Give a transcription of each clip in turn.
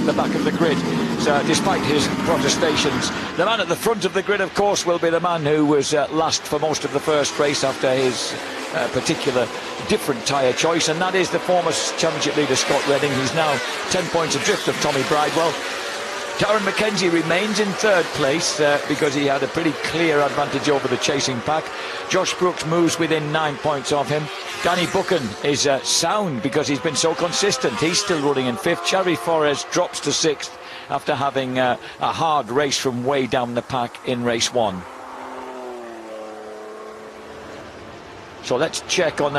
the back of the grid. So despite his protestations, the man at the front of the grid, of course, will be the man who was last for most of the first race after his particular different tyre choice, and that is the former championship leader Scott Redding. He's now 10 points adrift of Tommy Bridewell. Darren McKenzie remains in third place because he had a pretty clear advantage over the chasing pack. Josh Brooks moves within 9 points of him. Danny Buchan is sound because he's been so consistent. He's still running in fifth. Xavi Flores drops to sixth after having a hard race from way down the pack in race one. So let's check on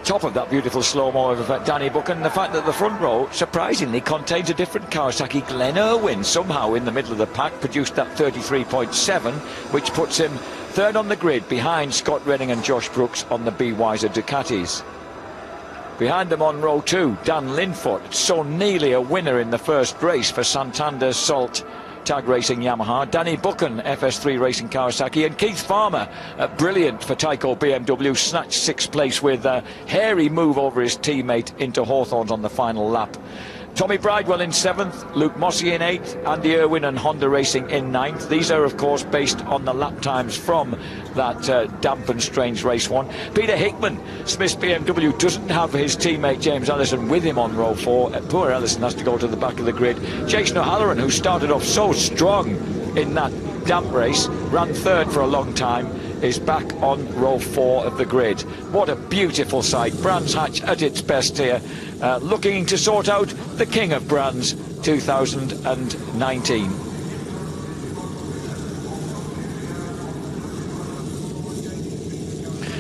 top of that beautiful slow-mo of Danny Buchan, the fact that the front row surprisingly contains a different Kawasaki. Glenn Irwin somehow in the middle of the pack produced that 33.7, which puts him third on the grid behind Scott Redding and Josh Brooks on the Be Wiser Ducatis. Behind them on row two, Dan Linfoot, so nearly a winner in the first race for Santander Salt Tag Racing Yamaha. Danny Buchan, FS3 Racing Kawasaki, and Keith Farmer, brilliant for Tyco BMW, snatched sixth place with a hairy move over his teammate into Hawthorns on the final lap. Tommy Bridewell in seventh, Luke Mossey in eighth, Andy Irwin and Honda Racing in ninth. These are, of course, based on the lap times from that damp and strange race one. Peter Hickman, Smith's BMW, doesn't have his teammate James Ellison with him on row four. Poor Ellison has to go to the back of the grid. Jason O'Halloran, who started off so strong in that damp race, ran third for a long time, is back on row four of the grid. What a beautiful sight. Brands Hatch at its best here, looking to sort out the King of Brands 2019.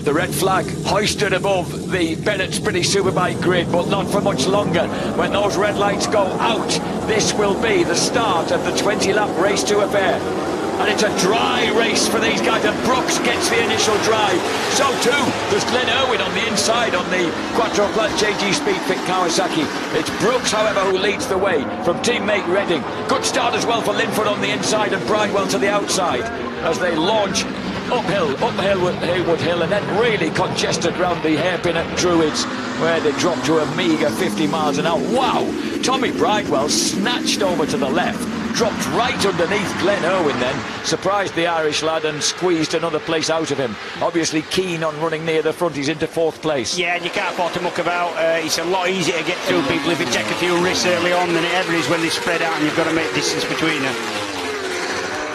The red flag hoisted above the Bennett's Pretty Superbike grid, but not for much longer. When those red lights go out, this will be the start of the 20-lap Race 2 affair. And it's a dry race for these guys, and Brooks gets the initial drive. So too does Glenn Irwin on the inside on the Quattro Plus JG Speedfit Kawasaki. It's Brooks, however, who leads the way from teammate Redding. Good start as well for Linford on the inside and Bridewell to the outside as they launch uphill with Haywood Hill, and then really congested round the hairpin at Druids, where they drop to a meagre 50 miles an hour. Wow! Tommy Bridewell snatched over to the left, dropped right underneath Glenn Irwin then, surprised the Irish lad and squeezed another place out of him. Obviously keen on running near the front. He's into fourth place. Yeah, you can't afford to muck about. It's a lot easier to get through people if you take a few risks early on than it ever is when they spread out and you've got to make distance between them.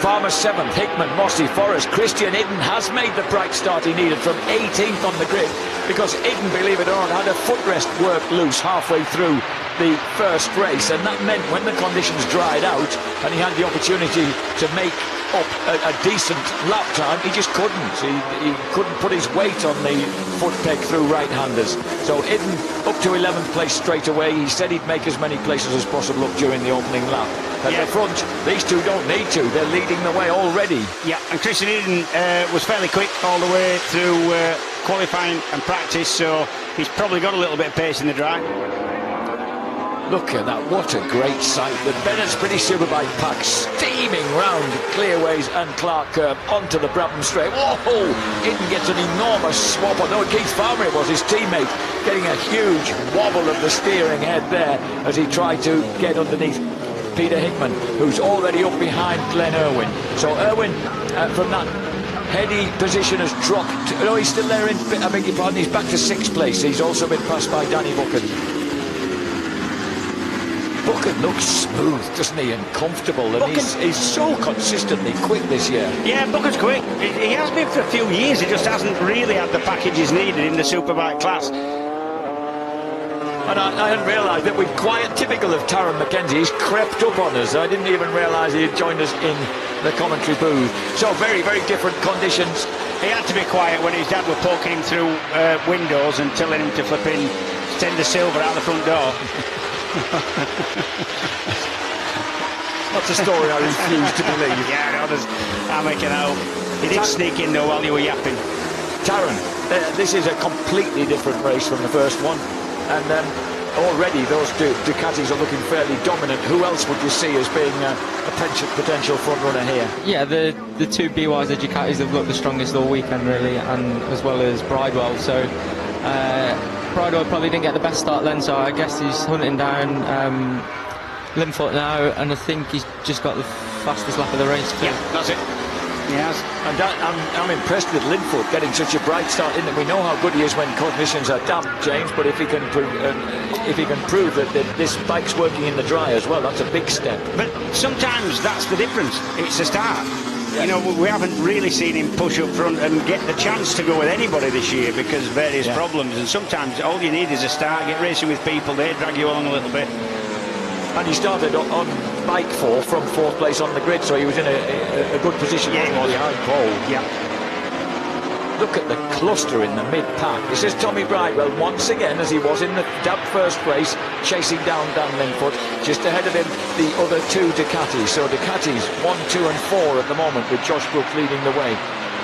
Farmer 7th, Hickman, Mossey, Forrest. Christian Idden has made the bright start he needed from 18th on the grid, because Idden, believe it or not, had a footrest work loose halfway through the first race, and that meant when the conditions dried out and he had the opportunity to make up a decent lap time, he just couldn't. He couldn't put his weight on the foot peg through right-handers. So Idden up to 11th place straight away. He said he'd make as many places as possible up during the opening lap. At the front, these two don't need to. They're leading the way already. Yeah, and Christian Idden was fairly quick all the way through qualifying and practice, so he's probably got a little bit of pace in the dry. Look at that, what a great sight. The Bennett's Pretty Superbike pack steaming round Clearways and Clark Curve onto the Brabham Straight. Whoa! Idden gets an enormous swap on. No, Keith Farmer it was, his teammate, getting a huge wobble of the steering head there as he tried to get underneath Peter Hickman, who's already up behind Glenn Irwin. So Irwin, from that heady position, has dropped. No, he's still there I beg your pardon, he's back to sixth place. He's also been passed by Danny Buchan. Buchan looks smooth, doesn't he, and comfortable, and he's so consistently quick this year. Yeah, Buchan's quick. He has been for a few years. He just hasn't really had the packages needed in the Superbike class. And I hadn't realised that we'd quite typical of Taron McKenzie. He's crept up on us. I didn't even realise he had joined us in the commentary booth. So very, very different conditions. He had to be quiet when his dad were poking him through windows and telling him to flip in, send the silver out the front door. That's a story I refuse to believe. Yeah, no, I'm making out. He did sneak in though while you were yapping. Taron, this is a completely different race from the first one. And already those Ducatis are looking fairly dominant. Who else would you see as being a potential front runner here? Yeah, the two Be Wiser Ducatis have looked the strongest all weekend really, and as well as Bridewell. So Bridewell probably didn't get the best start then, so I guess he's hunting down Linfoot now, and I think he's just got the fastest lap of the race too. Yeah, that's it. He has. And I'm impressed with Linfoot getting such a bright start in it. We know how good he is when conditions are damp, James, but if he can prove that this bike's working in the dry as well, that's a big step. But sometimes that's the difference. It's the start. Yeah. You know, we haven't really seen him push up front and get the chance to go with anybody this year because of various problems. And sometimes all you need is a start, get racing with people, they drag you along a little bit. And he started on bike 4 from 4th place on the grid, so he was in a good position behind Paul. Yeah. Look at the cluster in the mid-pack. This is Tommy Bridewell once again, as he was in the first place, chasing down Dan Linfoot. Just ahead of him, the other 2 Ducatis. So Ducatis 1, 2 and 4 at the moment, with Josh Brooks leading the way.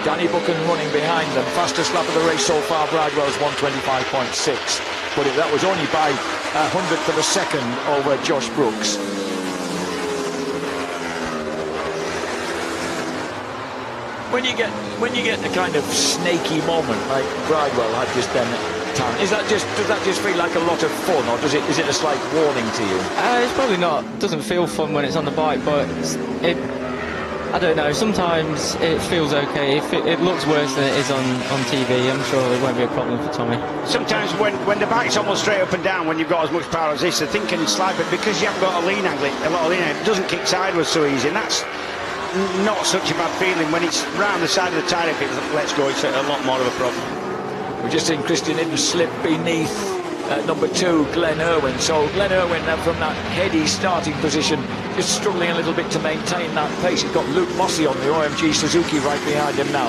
Danny Buchan running behind them. Fastest lap of the race so far, Bridewell's 1:25.6. But that was only by 100th of a second over Josh Brooks. When you get the kind of snaky moment like Bridewell had just then, does that just feel like a lot of fun, or is it a slight warning to you? It's probably not. It doesn't feel fun when it's on the bike, but I don't know. Sometimes it feels okay. If it looks worse than it is on TV, I'm sure it won't be a problem for Tommy. Sometimes when the bike's almost straight up and down, when you've got as much power as this, the thing can slide, but because you haven't got a lot of lean angle, it doesn't kick sideways so easy, and that's not such a bad feeling. When it's round the side of the tyre, if it lets go, it's a lot more of a problem. We've just seen Christian Hidden slip beneath number 2, Glenn Irwin. So Glenn Irwin from that heady starting position, just struggling a little bit to maintain that pace. He's got Luke Mossey on the OMG Suzuki right behind him now.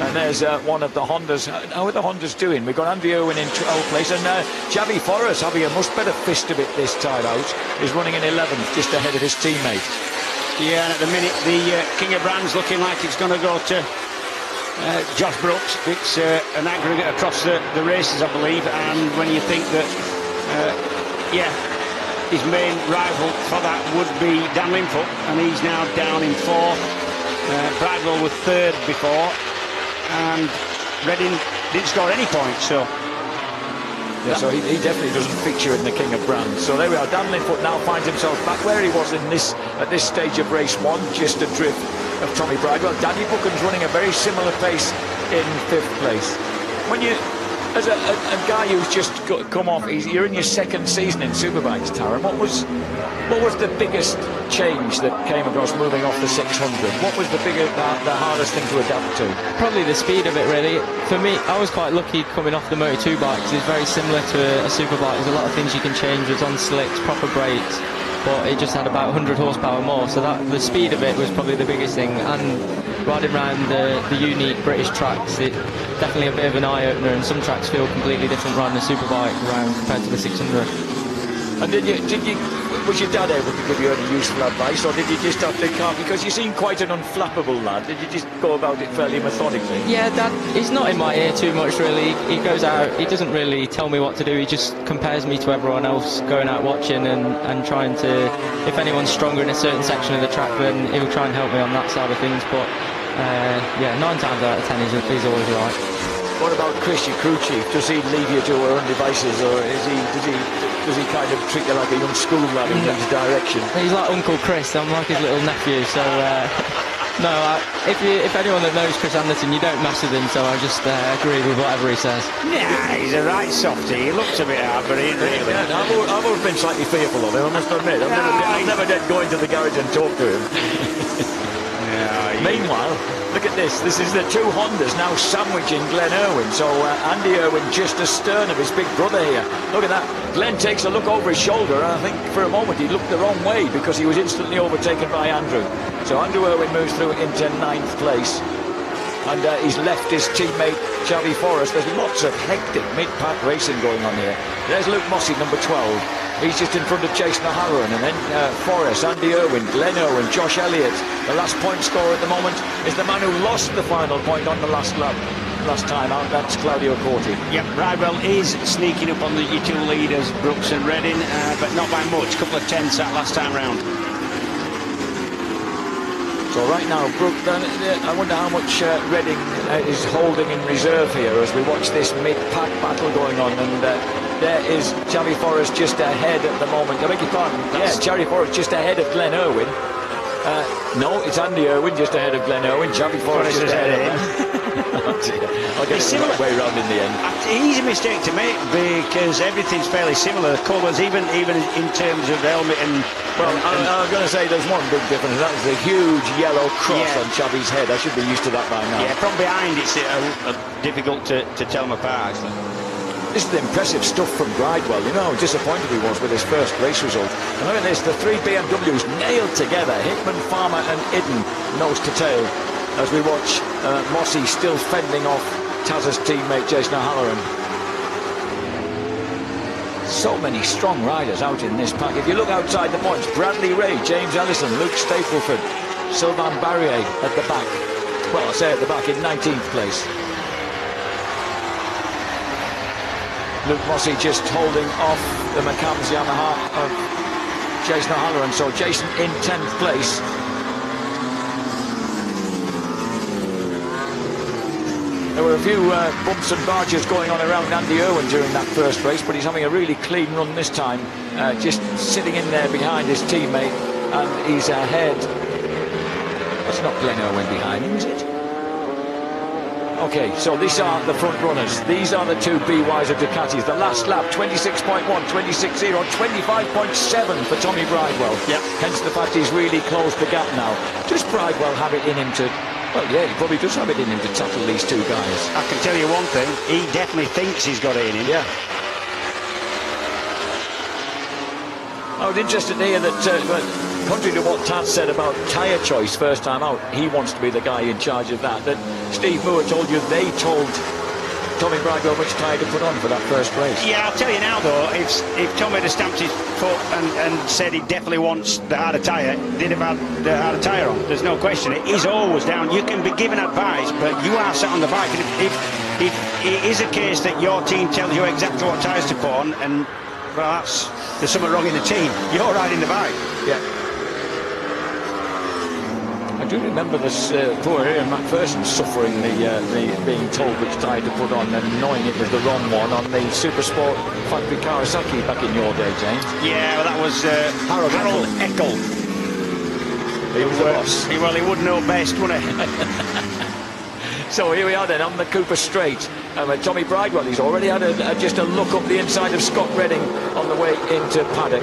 And there's one of the Hondas. How are the Hondas doing? We've got Andy Irwin in 12th place, and Javi Forrest having a much better fist of it this time out, is running in 11th, just ahead of his teammate. Yeah, and at the minute the King of Brands looking like it's going to go to Josh Brooks. It's an aggregate across the races, I believe, and when you think that his main rival for that would be Dan Linfoot, and he's now down in 4th. Bridewell was 3rd before, and Redding didn't score any points, so... Yeah, so he definitely doesn't feature in the King of Brands. So there we are. Dan Linfoot now finds himself back where he was at this stage of race 1, just adrift of Tommy Bridewell. Danny Buchan's running a very similar pace in 5th place. When you, as a guy who's just come off, you're in your 2nd season in Superbikes, Taran. What was the biggest change that came across moving off the 600? What was the hardest thing to adapt to? Probably the speed of it, really. For me, I was quite lucky coming off the Moto2 bikes. It's very similar to a Superbike. There's a lot of things you can change. It's on slicks, proper brakes, but it just had about 100 horsepower more. So the speed of it was probably the biggest thing. And riding around the unique British tracks, it definitely a bit of an eye-opener, and some tracks feel completely different riding a Superbike around compared to the 600. And was your dad able to give you any useful advice, or did you just have to calm, because you seem quite an unflappable lad, did you just go about it fairly methodically? Yeah, Dad, he's not in my ear too much really. He goes out, he doesn't really tell me what to do, he just compares me to everyone else going out watching and trying to, if anyone's stronger in a certain section of the track, then he'll try and help me on that side of things. But 9 times out of 10 he's always right. What about Chris, your crew chief? Does he leave you to your own devices, or does he kind of treat you like a young school lad in his direction? He's like Uncle Chris. I'm like his little nephew. So no, if anyone that knows Chris Anderson, you don't mess with him. So I just agree with whatever he says. Yeah, he's a right softie. He looks a bit hard, but he ain't really. Yeah, I've always been slightly fearful of him, I must admit. I've never did go into the garage and talk to him. Meanwhile, look at this. This is the 2 Hondas now sandwiching Glenn Irwin. So Andy Irwin just astern of his big brother here. Look at that. Glenn takes a look over his shoulder, and I think for a moment he looked the wrong way because he was instantly overtaken by Andrew. So Andrew Irwin moves through into 9th place. And he's left his teammate Javi Forrest. There's lots of hectic mid-pack racing going on here. There's Luke Mossey, number 12. He's just in front of Jason O'Halloran, and then Forrest, Andy Irwin, Glenn Irwin, Josh Elliott. The last point scorer at the moment is the man who lost the final point on the last lap last time out. That's Claudio Corti. Yep, Bridewell is sneaking up on the 2 leaders, Brooks and Redding, but not by much. A couple of tenths that last time round. So right now, Brooke, I wonder how much Redding is holding in reserve here as we watch this mid-pack battle going on. And there is Xavi Forrest just ahead at the moment. I beg your pardon. Yeah, Xavi Forrest just ahead of Glenn Irwin. No, it's Andy Irwin just ahead of Glenn Irwin. Xavi Forrest just ahead of him. Oh dear. I'll get it the way round in the end. Easy mistake to make because everything's fairly similar. Colours, even in terms of helmet and... Well, I was going to say there's one big difference. That is the huge yellow cross on Xavi's head. I should be used to that by now. Yeah, from behind it's difficult to tell them apart, actually. This is the impressive stuff from Bridewell. You know how disappointed he was with his first race result. And look at this, the three BMWs nailed together. Hickman, Farmer and Idden nose to tail as we watch Mossy still fending off Taz's teammate Jason O'Halloran. So many strong riders out in this pack. If you look outside the points, Bradley Ray, James Ellison, Luke Stapleford, Sylvain Barrier at the back. Well, I say at the back in 19th place. Luke Mossy just holding off the McCann's Yamaha of Jason O'Halloran. So Jason in 10th place. There were a few bumps and barges going on around Andy Irwin during that first race, but he's having a really clean run this time, just sitting in there behind his teammate, and he's ahead. That's not Glenn Irwin behind him, is it? Okay, so these are the front runners. These are the two BYs of Ducatis. The last lap, 26.1, 26.0, 25.7 for Tommy Bridewell. Yep. Hence the fact he's really closed the gap now. Does Bridewell have it in him to... Well, yeah, he probably does have it in him to tackle these two guys. I can tell you one thing, he definitely thinks he's got it in him. Yeah. I was interested to hear that, contrary to what Taz said about tyre choice first time out, he wants to be the guy in charge of that. That Steve Moore told you they told Tommy Bridewell which tyre to put on for that first race. Yeah, I'll tell you now though, if Tommy had stamped his foot and said he definitely wants the harder tyre, they'd have had the harder tyre on. There's no question. It is always down. You can be given advice, but you are sat on the bike. And if it is a case that your team tells you exactly what tyres to put on, and perhaps there's something wrong in the team, you're riding the bike. Yeah. I do remember this poor Ian McPherson suffering the being told which tyre to put on and knowing it was the wrong one on the Supersport factory Kawasaki back in your day, James. Yeah, well, that was Harold Eckel. He was the boss. Well, he would know best, wouldn't he? So here we are then on the Cooper Straight. Tommy Bridewell, he's already had just a look up the inside of Scott Redding on the way into paddock.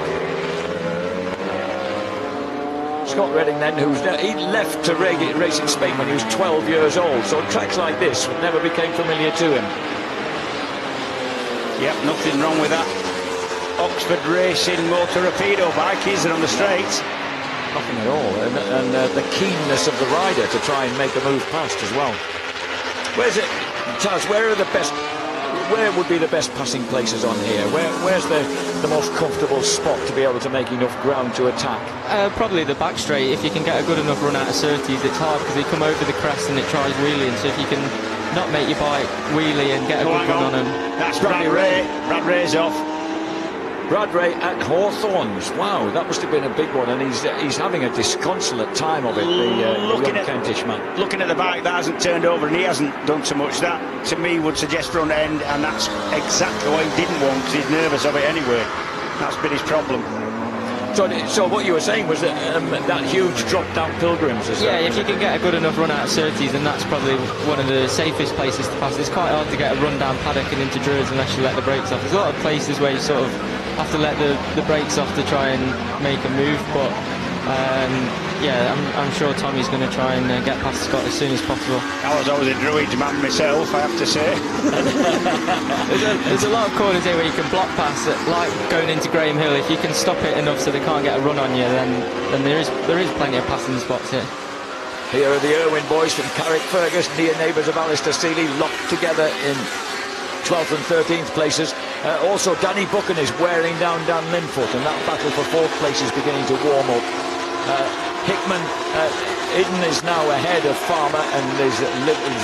Scott Redding then, he left to race in Spain when he was 12 years old, so tracks like this never became familiar to him. Yep, nothing wrong with that. Oxford Racing Motor Rapido bike, is it on the straights? Nothing at all, and the keenness of the rider to try and make a move past as well. Where's it, Taz, where would be the best passing places on here? Where's the most comfortable spot to be able to make enough ground to attack? Probably the back straight. If you can get a good enough run out of Surtees, it's hard because they come over the crest and it tries wheeling. So if you can not make your bike wheelie and get a good run on them. That's Brad Ray. Brad Ray's off. Brad Ray at Hawthorns. Wow, that must have been a big one, and he's having a disconsolate time of it, the young Kentish man. Looking at the bike, that hasn't turned over and he hasn't done so much. That, to me, would suggest front end, and that's exactly what he didn't want, because he's nervous of it anyway. That's been his problem. So what you were saying was that that huge drop down Pilgrims. Yeah, if you can get a good enough run out of Surtees, then that's probably one of the safest places to pass. It's quite hard to get a run down paddock and into Druids unless you let the brakes off. There's a lot of places where you sort of have to let the brakes off to try and make a move, but yeah, I'm sure Tommy's going to try and get past Scott as soon as possible. I was always a Druids man myself, I have to say. there's a lot of corners here where you can block past it, like going into Graham Hill. If you can stop it enough so they can't get a run on you, then there is plenty of passing spots here. Here are the Irwin boys from Carrick Fergus, near neighbours of Alistair Seeley, locked together in 12th and 13th places. Also, Danny Buchan is wearing down Dan Linfoot, and that battle for 4th place is beginning to warm up. Hickman, Iden is now ahead of Farmer and is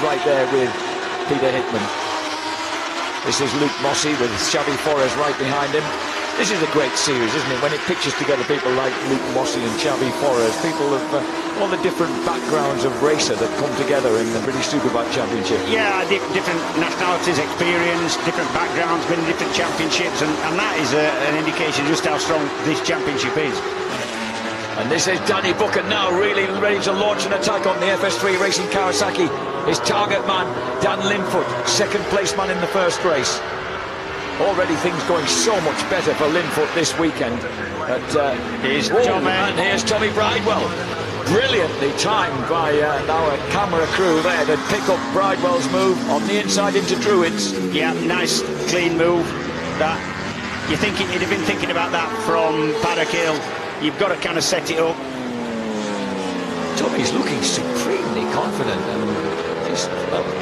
right there with Peter Hickman. This is Luke Mossy with Xavi Forrest right behind him. This is a great series, isn't it? When it pictures together people like Luke Mossey and Xavi Forres, people of all the different backgrounds of racer that come together in the British Superbike Championship. Yeah, different nationalities, experience, different backgrounds, been in different championships, and that is an indication just how strong this championship is. And this is Danny Buchan now, really ready to launch an attack on the FS3 Racing Kawasaki. His target man, Dan Linfoot, second place man in the first race. Already things going so much better for Linfoot this weekend. Here's Tommy Bridewell. Brilliantly timed by our camera crew there to pick up Bridewell's move on the inside into Druids. Yeah, nice clean move. That you'd have been thinking about that from Paddock Hill. You've got to kind of set it up. Tommy's looking supremely confident and just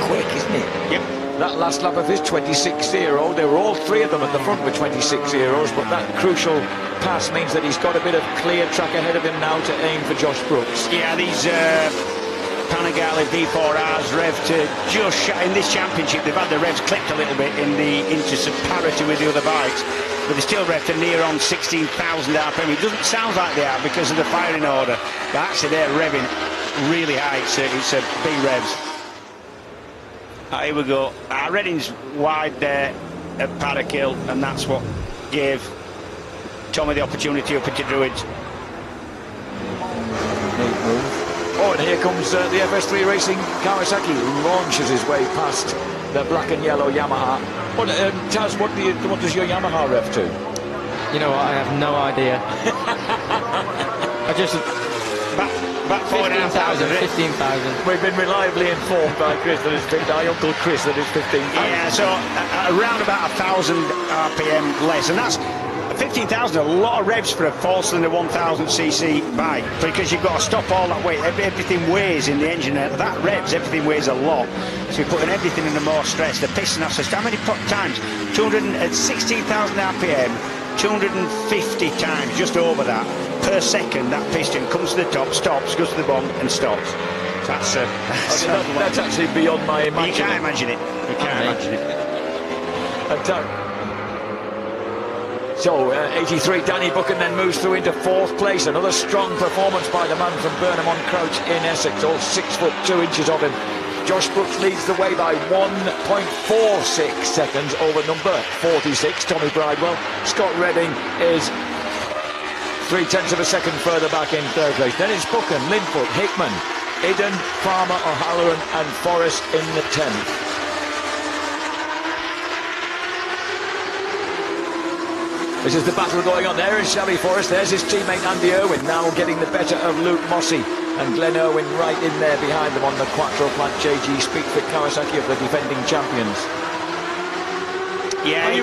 quick, isn't he? Yep. That last lap of his 26-0, there were all three of them at the front with 26-0s, but that crucial pass means that he's got a bit of clear track ahead of him now to aim for Josh Brooks. Yeah, these Panigale V4Rs rev to just in this championship. They've had the revs clipped a little bit in the interest of parity with the other bikes, but they still rev to near on 16,000 RPM. It doesn't sound like they are because of the firing order, but actually they're revving really high. It's a big revs. Here we go. Redding's wide there at Paddock Hill, and that's what gave Tommy the opportunity up into Druids. Oh, and here comes the FS3 Racing Kawasaki, who launches his way past the black and yellow Yamaha. But Taz, what does your Yamaha rev to? You know what? I have no idea. I just... About 15,000. 15,000. We've been reliably informed by Chris that it's by Uncle Chris that it's 15,000. Yeah, so around about 1,000 RPM less, and that's 15,000. A lot of revs for a four-cylinder 1,000cc bike, because you've got to stop all that weight. Everything weighs in the engine. That revs, everything weighs a lot. So you're putting everything in the more stress. The piston has to how many times? 16,000 RPM. 250 times, just over that, per second. That piston comes to the top, stops, goes to the bottom, and stops. That's actually beyond my imagination. You can't imagine it. You can't imagine it. So, 83, Danny Buchan then moves through into fourth place. Another strong performance by the man from Burnham on Crouch in Essex, all 6 foot 2 inches of him. Josh Brooks leads the way by 1.46 seconds over number 46, Tommy Bridewell. Scott Redding is 0.3 of a second further back in third place. Then it's Buchan, Linfoot, Hickman, Iden, Farmer, O'Halloran and Forrest in the 10th. This is the battle going on. There is Xavi Forrest. There's his teammate Andy Irwin, now getting the better of Luke Mossey. And Glenn Irwin right in there behind them on the Quattro Plant JG Speedfit Kawasaki of the defending champions. Yeah.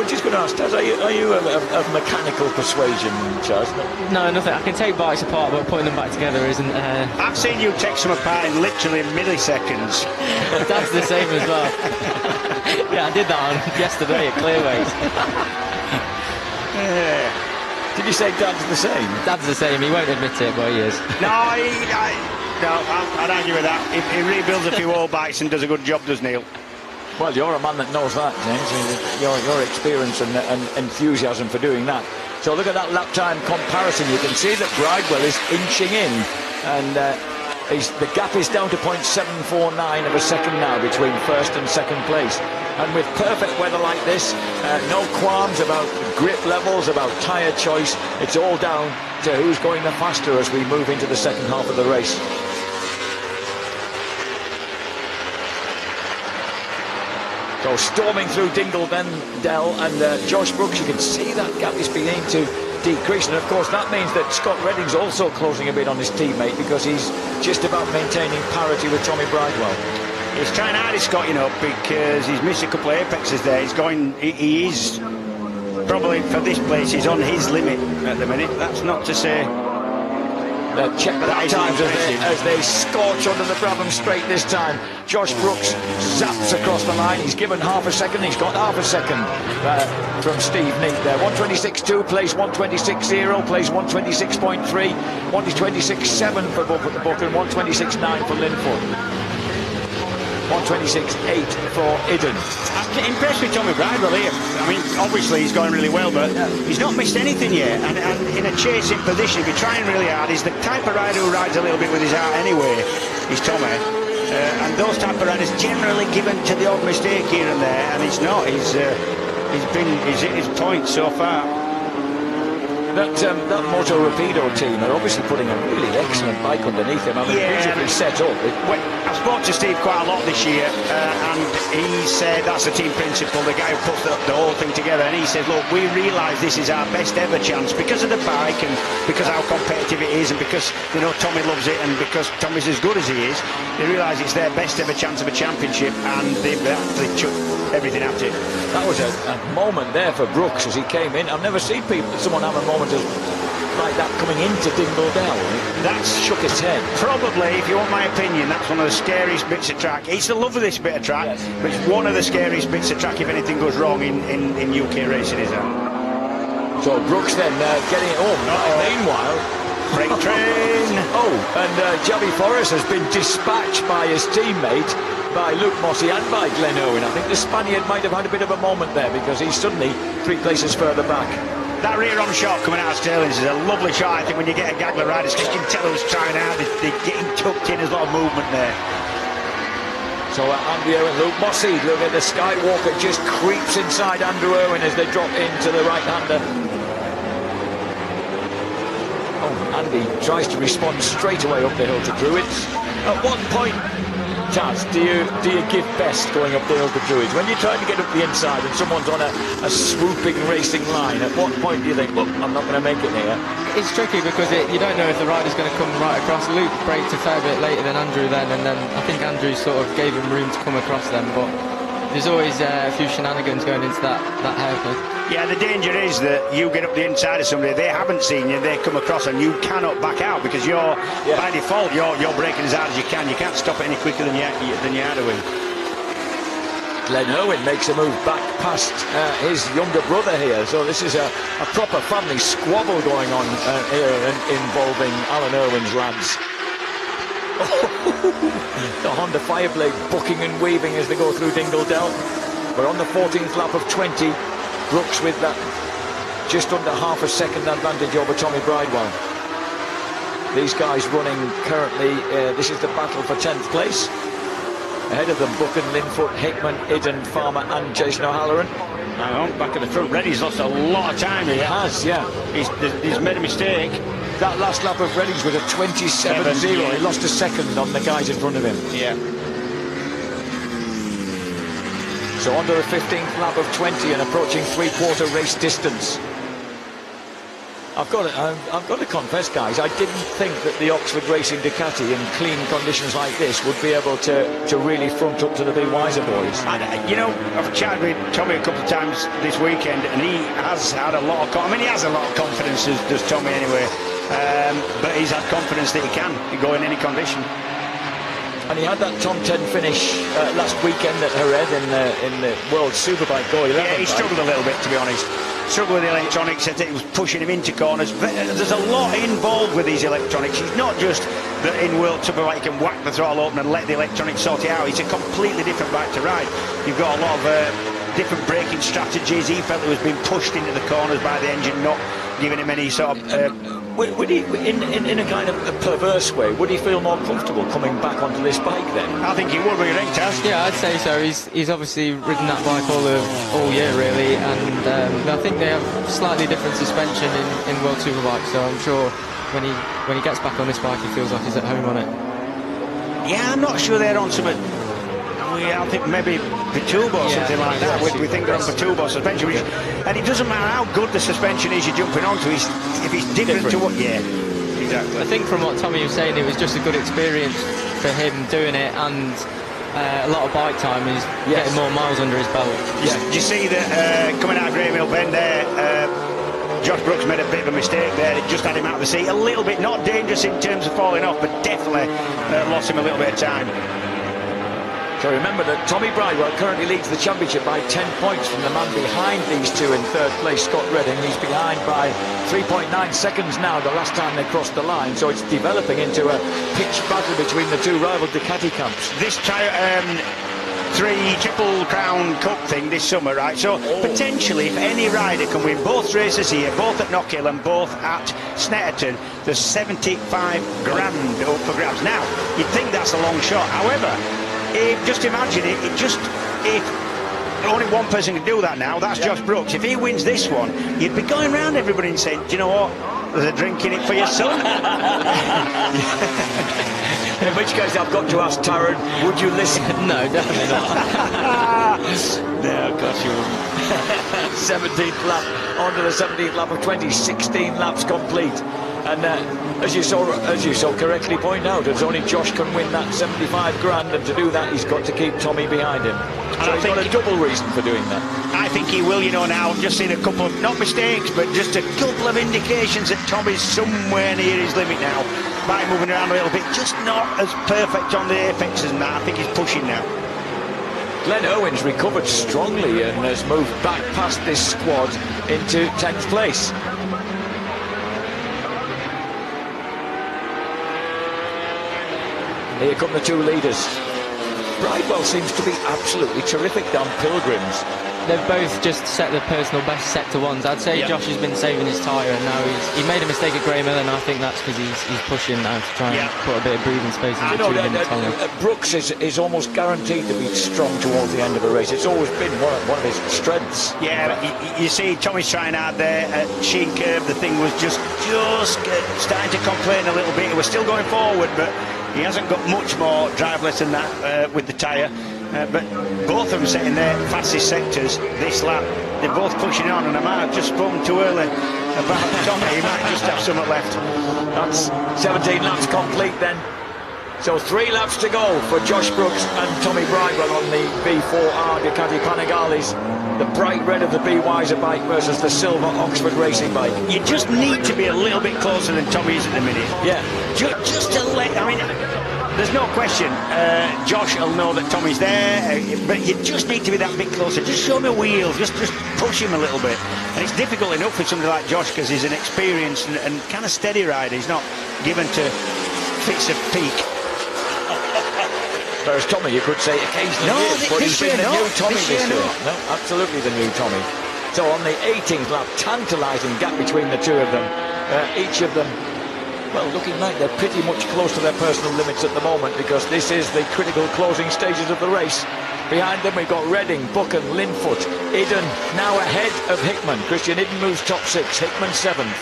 Just going to ask, Taz, are you of mechanical persuasion, Chaz? No, nothing. I can take bikes apart, but putting them back together isn't... I've seen you take some apart in literally milliseconds. Dad's the same as well. Yeah, I did that on yesterday at Clearways. Yeah. Did you say Dad's the same? Dad's the same. He won't admit it, but he is. No, I'd argue with that. He rebuilds a few old bikes and does a good job, does Neil? Well, you're a man that knows that, James. Your experience and enthusiasm for doing that. So look at that lap time comparison. You can see that Bridewell is inching in, and the gap is down to 0.749 of a second now between first and second place. And with perfect weather like this, no qualms about grip levels, about tyre choice. It's all down to who's going the faster as we move into the second half of the race. So storming through Dingle then Dell and Josh Brooks, you can see that gap is beginning to decrease, and of course that means that Scott Redding's also closing a bit on his teammate, because he's just about maintaining parity with Tommy Bridewell. He's trying hard, Scott, because he's missed a couple of apexes there. He is probably, for this place, he's on his limit at the minute. That's not to say... Check the lap times as they scorch under the Brabham straight this time. Josh Brooks zaps across the line. He's given half a second. He's got half a second from Steve Neat there. 126.2, place 126.0, place 126.3, 126.7 for Buchan, 126.9 for Linfoot. 1:26.8 for Idden. I'm impressed with Tommy Bridewell here. I mean, obviously he's going really well, but he's not missed anything yet. And in a chasing position, if you're trying really hard, he's the type of rider who rides a little bit with his heart anyway. He's Tommy. And those type of riders generally given to the odd mistake here and there, and he's not. He's hit his point so far. That Moto Rapido team are obviously putting a really excellent bike underneath him. I mean, beautifully set up. I've spoken to Steve quite a lot this year, and he said that's the team principle, the guy who puts the whole thing together. And he says, look, we realise this is our best ever chance because of the bike and because how competitive it is, and because Tommy loves it, and because Tommy's as good as he is. They realise it's their best ever chance of a championship, and they've actually chucked everything at it. That was a moment there for Brooks as he came in. I've never seen someone have a moment like that coming into Dingle Dell. That's shook his head. Probably, if you want my opinion, that's one of the scariest bits of track. It's the love of this bit of track, yes, but it's one of the scariest bits of track if anything goes wrong in UK racing, is that? So Brooks then getting it home. Meanwhile, freight train. And Javi Forrest has been dispatched by his teammate, by Luke Mossey and by Glenn Owen. I think the Spaniard might have had a bit of a moment there because he's suddenly 3 places further back. That rear-on shot coming out of Sterling's is a lovely shot, I think, when you get a gaggle of riders, because you can tell who's trying out, they're getting tucked in, there's a lot of movement there. So Andrew and Luke Mossey, look at the Skywalker, just creeps inside Andrew Irwin as they drop into the right-hander. Andy tries to respond straight away up the hill to Druids. At what point, Taz, do you give best going up the hill to Druids? When you're trying to get up the inside and someone's on a swooping racing line, at what point do you think, look, I'm not going to make it here? It's tricky because you don't know if the rider's going to come right across. Luke braked a fair bit later than Andrew then, and then I think Andrew sort of gave him room to come across them, but there's always a few shenanigans going into that hairpin. Yeah, the danger is that you get up the inside of somebody, they haven't seen you, they come across and you cannot back out because by default, you're braking as hard as you can. You can't stop it any quicker than you had to win. Glenn Irwin makes a move back past his younger brother here, so this is a proper family squabble going on here involving Alan Irwin's lads. The Honda Fireblade bucking and weaving as they go through Dingle Dell. We're on the 14th lap of 20. Brooks with that just under half a second advantage over Tommy Bridewell. These guys running currently, this is the battle for 10th place. Ahead of them, Buchan, Linfoot, Hickman, Idden, Farmer and Jason O'Halloran. Back at the front, Reddy's lost a lot of time here. He has, yeah. He's made a mistake. That last lap of Reddy's was a 27.0. Yeah. He lost a second on the guys in front of him. Yeah. So on to the 15th lap of 20 and approaching three-quarter race distance. I've got to confess, guys, I didn't think that the Oxford Racing Ducati in clean conditions like this would be able to really front up to the Be Wiser boys. I've chatted with Tommy a couple of times this weekend, and he has had a lot of he has a lot of confidence, does Tommy anyway. But he's had confidence that he can go in any condition. And he had that top 10 finish last weekend at Jerez in the World Superbike Go 11. Yeah, he struggled a little bit, to be honest. Struggled with the electronics, said that it was pushing him into corners. There's a lot involved with these electronics. He's not just that in World Superbike you can whack the throttle open and let the electronics sort it out. It's a completely different bike to ride. You've got a lot of different braking strategies. He felt he was being pushed into the corners by the engine, not giving him any sort of... Would he, in a kind of a perverse way, would he feel more comfortable coming back onto this bike then? I think he would be, right, Taz? Yeah, I'd say so. He's obviously ridden that bike all year, really, and I think they have slightly different suspension in World Superbike, so I'm sure when he gets back on this bike, he feels like he's at home on it. Yeah, I'm not sure they're on some... I think maybe Pitubo or something like that. We think they're on Pitubo suspension. And it doesn't matter how good the suspension is you're jumping onto, if it's different to what... Yeah, exactly. I think from what Tommy was saying, it was just a good experience for him doing it, and a lot of bike time is getting more miles under his belt. Do you see that coming out of Greymill Bend there, Josh Brooks made a bit of a mistake there. It just had him out of the seat a little bit. Not dangerous in terms of falling off, but definitely lost him a little bit of time. So remember that Tommy Bridewell currently leads the championship by 10 points from the man behind these two in third place, Scott Redding. He's behind by 3.9 seconds now, the last time they crossed the line. So it's developing into a pitched battle between the two rival Ducati camps. This Triple Crown Cup thing this summer, right? So potentially, if any rider can win both races here, both at Knockhill and both at Snetterton, there's 75 grand up for grabs. Now, you'd think that's a long shot. However, just imagine if only one person can do that now, that's Josh Brooks. If he wins this one, you'd be going around everybody and saying, do you know what? There's a drink in it for your son. In which case, I've got to ask Taryn, would you listen? No, definitely not. No, of course you wouldn't. 17th lap, on to the 17th lap of 20, 16 laps complete. And as you so correctly point out, it's only Josh can win that 75 grand, and to do that, he's got to keep Tommy behind him. So he's got a double reason for doing that. I think he will, you know, now. I've just seen a couple of, not mistakes, but just a couple of indications that Tommy's somewhere near his limit now. By moving around a little bit, just not as perfect on the apex as that. I think he's pushing now. Glenn Irwin's recovered strongly and has moved back past this squad into 10th place. Here come the two leaders. Bridewell seems to be absolutely terrific down Pilgrims. They've both just set their personal best sector ones. I'd say Josh has been saving his tyre, and now he made a mistake at Graham Hill, and I think that's because he's pushing now to try and put a bit of breathing space into him and Tommy. Brooks is almost guaranteed to be strong towards the end of a race. It's always been one of his strengths. Yeah, you see Tommy's trying out there at Sheen Curve. The thing was just starting to complain a little bit. He was still going forward, but he hasn't got much more driveless than that with the tyre. But both of them setting their fastest sectors this lap. They're both pushing on, and I might have just spoken too early about Tommy. He might just have something left. That's 17 laps complete then. So 3 laps to go for Josh Brooks and Tommy Bridewell on the B4R Ducati Panigales. The bright red of the B Wiser bike versus the silver Oxford racing bike. You just need to be a little bit closer than Tommy is at the minute. Yeah. Just to let, I mean, there's no question Josh will know that Tommy's there, but you just need to be that bit closer. Just show him a wheel, just push him a little bit. And it's difficult enough for somebody like Josh because he's an experienced and kind of steady rider. He's not given to fits of peak. Whereas Tommy, you could say occasionally is, but he's been the new Tommy this year. No, absolutely the new Tommy. So on the 18th lap, tantalising gap between the two of them. Each of them, well, looking like they're pretty much close to their personal limits at the moment, because this is the critical closing stages of the race. Behind them we've got Redding, Buchan, Linfoot, Idden now ahead of Hickman. Christian Idden moves top 6, Hickman 7th,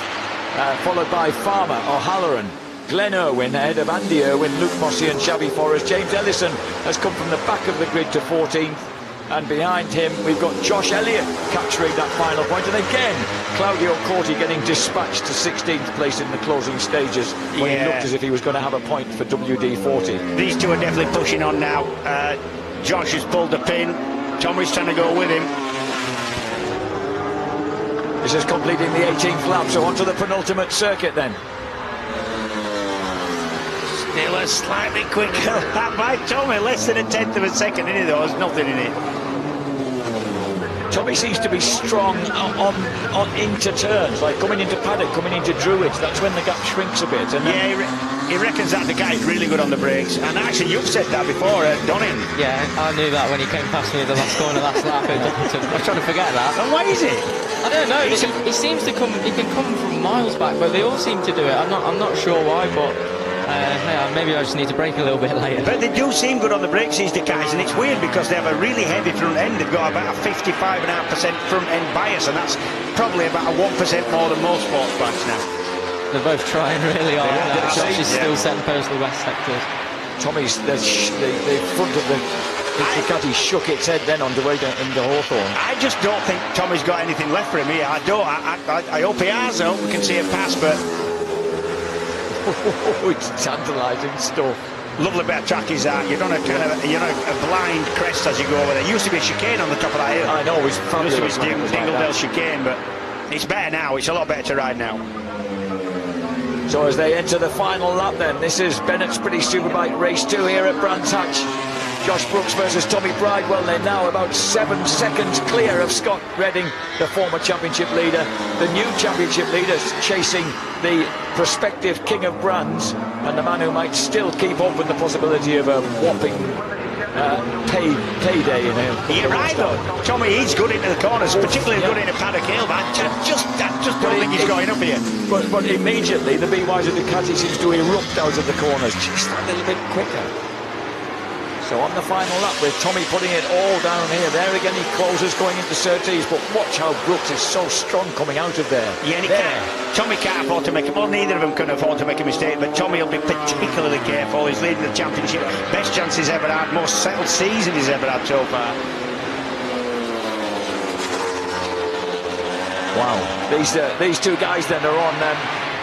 followed by Farmer, O'Halloran, Glenn Irwin ahead of Andy Irwin, Luke Mossey and Shabby Forrest. James Ellison has come from the back of the grid to 14th, and behind him we've got Josh Elliott capturing that final point, and again Claudio Corti getting dispatched to 16th place in the closing stages when he looked as if he was going to have a point for WD-40. These two are definitely pushing on now. Josh has pulled the pin, Tommy's trying to go with him. This is completing the 18th lap, so on to the penultimate circuit then. Still a slightly quicker lap by Tommy, less than a tenth of a second in it though, there's nothing in it. Tommy seems to be strong on into turns, like coming into Paddock, coming into Druids. That's when the gap shrinks a bit. And he reckons that the guy's really good on the brakes. And actually, you've said that before, Donning. Yeah, I knew that when he came past me at the last corner last lap. I was trying to forget that. And why is it? I don't know. He seems to come. He can come from miles back, but they all seem to do it. I'm not sure why, but. Maybe I just need to brake a little bit later. But they do seem good on the brakes, these Ducatis, and it's weird because they have a really heavy front end. They've got about a 55.5% front end bias, and that's probably about a 1% more than most sports bikes now. They're both trying really hard. Josh is still setting personal best sectors. Tommy's the front of the Ducati shook its head then on the way into Hawthorne. I just don't think Tommy's got anything left for him here. I hope he has. I hope we can see a pass, but. It's tantalising stuff. Lovely bit of track is that. You're on a kind of a blind crest as you go over there. Used to be a chicane on the top of that hill. I know, it's fabulous. Used to be Dingledale chicane, but it's better now. It's a lot better to ride now. So as they enter the final lap then, this is Bennett's Pretty Superbike Race 2 here at Brands Hatch. Josh Brooks versus Tommy Bridewell. They're now about 7 seconds clear of Scott Redding, the former championship leader. The new championship leaders chasing the prospective King of Brands, and the man who might still keep open the possibility of a whopping payday in him. You're right though. Tommy, he's good into the corners, particularly good into Paddock Hill. But I just don't think he's going up here. But immediately the BYs of Ducati seems to erupt out of the corners just a little bit quicker. So on the final lap with Tommy putting it all down here. There again he closes going into Surtees, but watch how Brooks is so strong coming out of there. Yeah, and Tommy can't afford to make it. Well, neither of them can afford to make a mistake, but Tommy will be particularly careful. He's leading the championship. Best chance he's ever had, most settled season he's ever had so far. Wow. These two guys then are on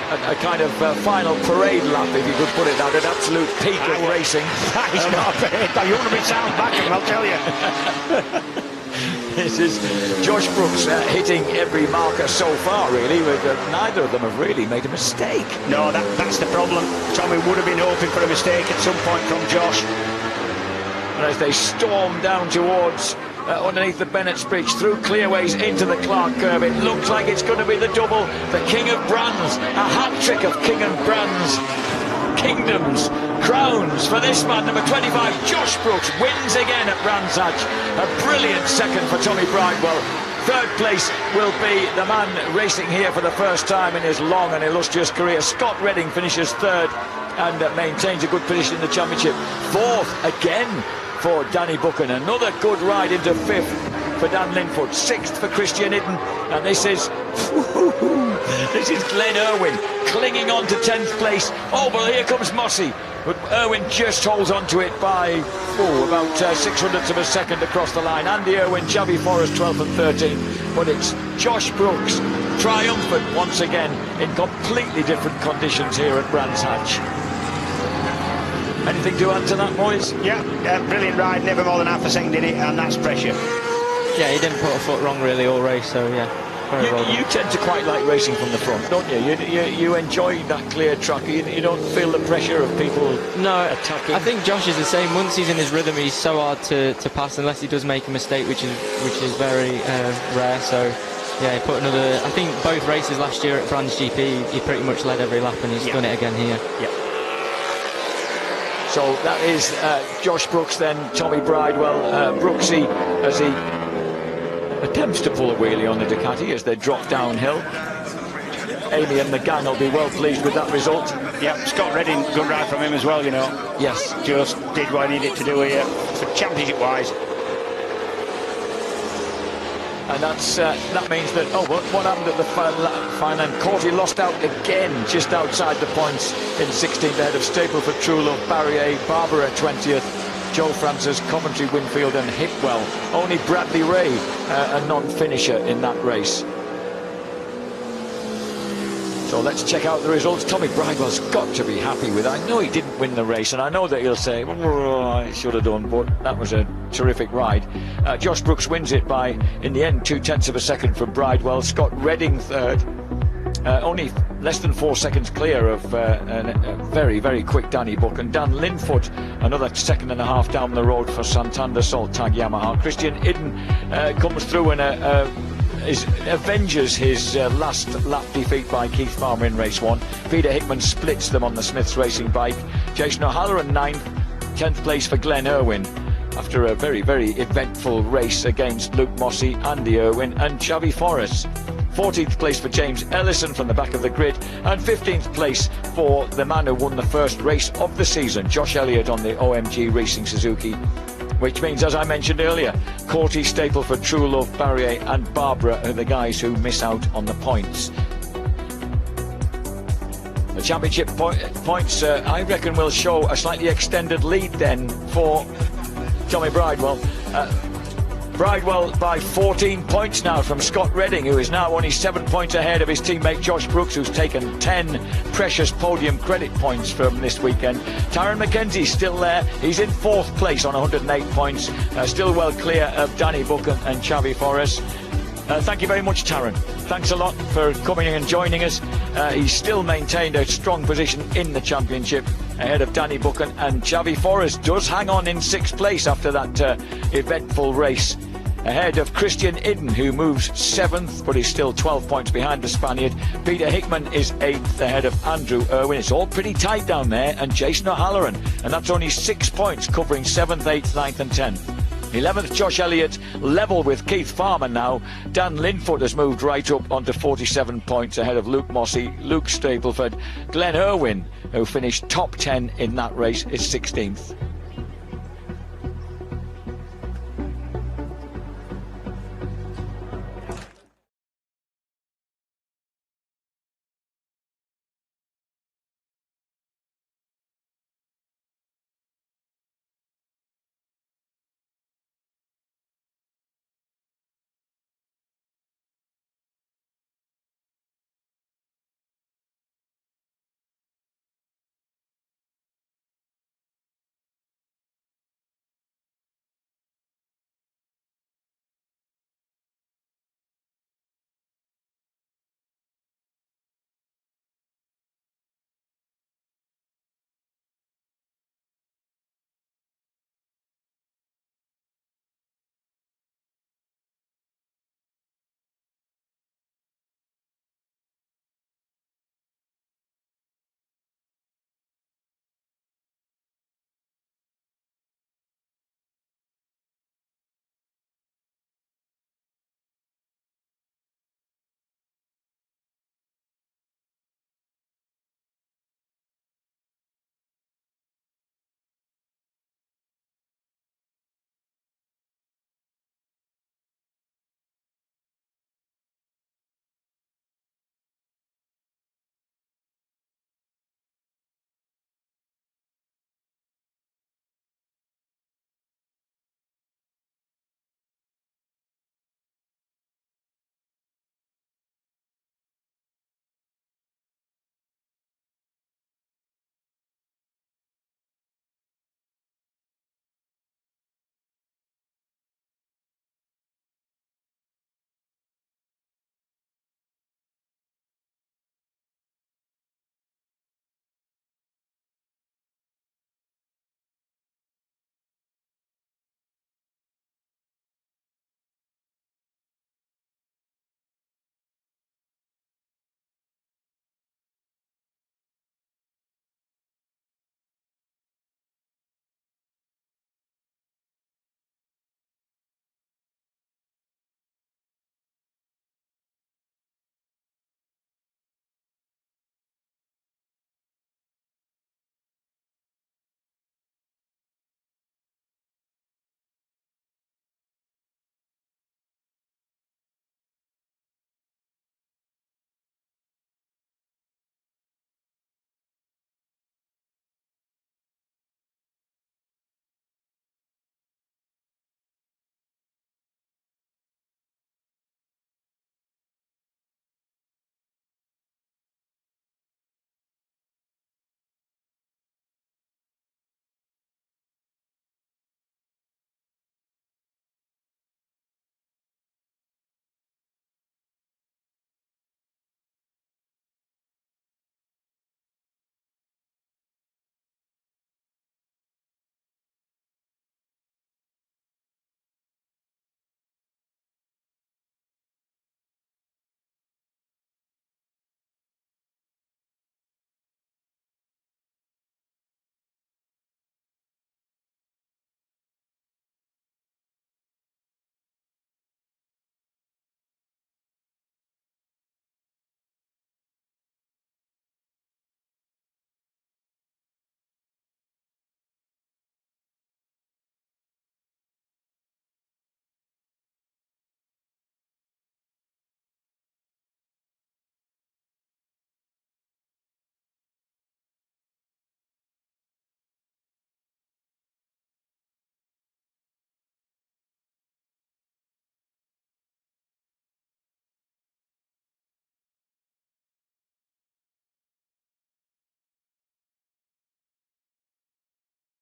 a kind of final parade lap, if you could put it that, an absolute peak of racing. He's not a parade. You want to be sound back him, I'll tell you. This is Josh Brooks hitting every marker so far, really. Neither of them have really made a mistake. No, that's the problem. Tommy would have been hoping for a mistake at some point from Josh. And as they storm down towards underneath the Bennett's Bridge, through clearways into the Clark curve, it looks like it's going to be the double, the King of Brands, a hat-trick of King and Brands kingdoms, crowns for this man, number 25, Josh Brooks, wins again at Brands Hatch. A brilliant second for Tommy Bridewell. Third place will be the man racing here for the first time in his long and illustrious career. Scott Redding finishes third and maintains a good position in the championship. Fourth again for Danny Buchan. Another good ride into fifth for Dan Linfoot. Sixth for Christian Hidden. And this is Glenn Irwin clinging on to 10th place. Oh, well, here comes Mossy. But Irwin just holds on to it by about 600ths of a second across the line. Andy Irwin, Xavi Forrest 12th and 13th. But it's Josh Brooks triumphant once again in completely different conditions here at Brands Hatch. Anything to add to that, boys? Yeah, brilliant ride, never more than half a second in it, and that's pressure. Yeah, he didn't put a foot wrong really all race, so yeah. You tend to quite like racing from the front, don't you? You enjoy that clear track. You don't feel the pressure of people attacking. I think Josh is the same. Once he's in his rhythm, he's so hard to pass unless he does make a mistake, which is very rare. So yeah, he put another. I think both races last year at Brands GP, he pretty much led every lap, and he's done it again here. Yeah. So that is Josh Brooks, then Tommy Bridewell. Brooksy, as he attempts to pull a wheelie on the Ducati as they drop downhill. Amy and the gang will be well pleased with that result. Yeah, Scott Redding, good ride from him as well, you know. Yes. Just did what he needed to do here, for championship-wise. And that means that, what happened at the final end? Corty lost out again, just outside the points in 16th ahead of Stapleford, Trulove, Barrier, Barber at 20th. Joe Francis, Coventry, Winfield and Hipwell. Only Bradley Ray, a non-finisher in that race. So let's check out the results. Tommy Bridewell's got to be happy with it. I know he didn't win the race, and I know that he'll say, I should have done, but that was a terrific ride. Josh Brooks wins it by, in the end, 0.2 of a second from Bridewell. Scott Redding third. Only less than 4 seconds clear of a very, very quick Danny Buck. And Dan Linfoot, another 1.5 seconds down the road for Santander Salt Tag Yamaha. Christian Hidden comes through and avenges his last lap defeat by Keith Farmer in race 1. Peter Hickman splits them on the Smiths Racing bike. Jason O'Halloran 9th, 10th place for Glenn Irwin after a very, very eventful race against Luke Mossy, Andy Irwin and Xavi Forrest. 14th place for James Ellison from the back of the grid, and 15th place for the man who won the first race of the season, Josh Elliott on the OMG Racing Suzuki, which means, as I mentioned earlier, Corty, Stapleford, Trulove, Barrier and Barbara are the guys who miss out on the points. The championship points, I reckon, will show a slightly extended lead then for Tommy Bridewell. Bridewell by 14 points now from Scott Redding, who is now only 7 points ahead of his teammate Josh Brooks, who's taken 10 precious podium credit points from this weekend. Taron McKenzie's still there. He's in 4th place on 108 points, still well clear of Danny Buchan and Xavi Forrest. Thank you very much, Taron. Thanks a lot for coming and joining us. He's still maintained a strong position in the championship ahead of Danny Buchan, and Xavi Forrest does hang on in 6th place after that eventful race ahead of Christian Idden, who moves 7th but is still 12 points behind the Spaniard. Peter Hickman is 8th ahead of Andrew Irwin. It's all pretty tight down there, and Jason O'Halloran, and that's only 6 points, covering 7th, 8th, 9th and 10th. 11th, Josh Elliott, level with Keith Farmer now. Dan Linfoot has moved right up onto 47 points ahead of Luke Mossey, Luke Stapleford. Glenn Irwin, who finished top 10 in that race, is 16th.